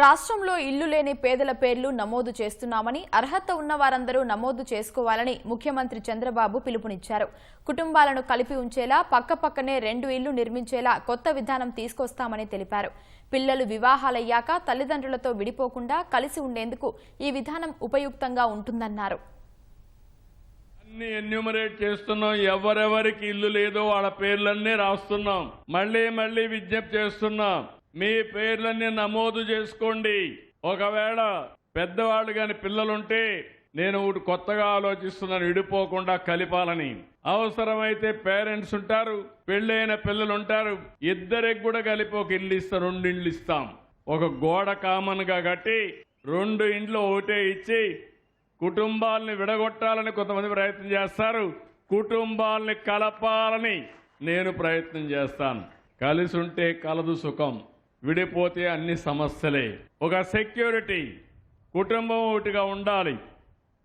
రాష్ట్రంలో ఇల్లు లేని పేదల పేర్లు నమోదు చేస్తున్నామని, అర్హత ఉన్న వారందరూ నమోదు చేసుకోవాలని ముఖ్యమంత్రి చంద్రబాబు పిలుపునిచ్చారు. కుటుంబాలను కలిపి ఉంచేలా పక్కపక్కనే 2 ఇళ్లు నిర్మించేలా కొత్త విధానం తీసుకొస్తామని తెలిపారు. పిల్లలు వివాహాలయ్యాక తల్లిదండ్రులతో విడిపోకుండా కలిసి ఉండేందుకు ఈ విధానం ఉపయుక్తంగా ఉంటుందన్నారు. అన్ని ఎన్యూమరేట్ చేస్తున్నాం. ఎవరెవరికి ఇల్లు లేదో వాళ్ళ పేర్లన్నీ రాస్తున్నాం. మళ్ళీ విజ్ఞప్తి చేస్తున్నాం, మీ పేర్లన్నీ నమోదు చేసుకోండి. ఒకవేళ పెద్దవాళ్ళు కాని పిల్లలుంటే నేను కొత్తగా ఆలోచిస్తున్నాను, విడిపోకుండా కలిపాలని. అవసరమైతే పేరెంట్స్ ఉంటారు, పెళ్ళైన పిల్లలు ఉంటారు, ఇద్దరికి కూడా కలిపి ఒక ఇల్లు ఇస్తాం, 2 ఇండ్లు ఇస్తాం. ఒక గోడ కామన్ గా కట్టి 2 ఇండ్లు ఒకటే ఇచ్చి కుటుంబాలని విడగొట్టాలని కొంతమంది ప్రయత్నం చేస్తారు. కుటుంబాలని కలపాలని నేను ప్రయత్నం చేస్తాను. కలిసి ఉంటే కలదు సుఖం, విడిపోతే అన్ని సమస్యలే. ఒక సెక్యూరిటీ, కుటుంబం ఒకటిగా ఉండాలి,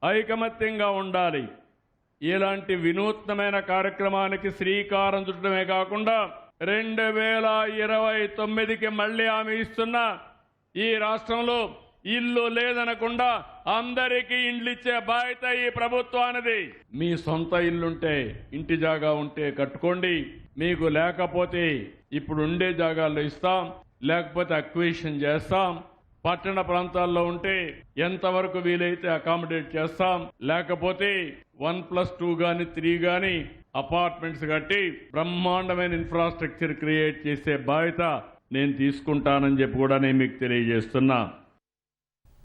ఐకమత్యంగా ఉండాలి. ఇలాంటి వినూత్నమైన కార్యక్రమానికి శ్రీకారం చుట్టడమే కాకుండా 2029కి మళ్లీ హామీ ఇస్తున్నా, ఈ రాష్ట్రంలో ఇల్లు లేదనకుండా అందరికీ ఇండ్లు ఇచ్చే బాధ్యత ఈ ప్రభుత్వానిది. మీ సొంత ఇల్లుంటే, ఇంటి జాగా ఉంటే కట్టుకోండి. మీకు లేకపోతే ఇప్పుడు ఉండే జాగాల్లో ఇస్తాం, లేకపోతే అక్విజిషన్ చేస్తాం. పట్టణ ప్రాంతాల్లో ఉంటే ఎంతవరకు వీలైతే అకామిడేట్ చేస్తాం. లేకపోతే 1+2 గాని 3 గాని అపార్ట్మెంట్స్ కట్టి బ్రహ్మాండమైన ఇన్ఫ్రాస్ట్రక్చర్ క్రియేట్ చేసే బాధ్యత నేను తీసుకుంటానని చెప్పి కూడా నేను మీకు తెలియజేస్తున్నా.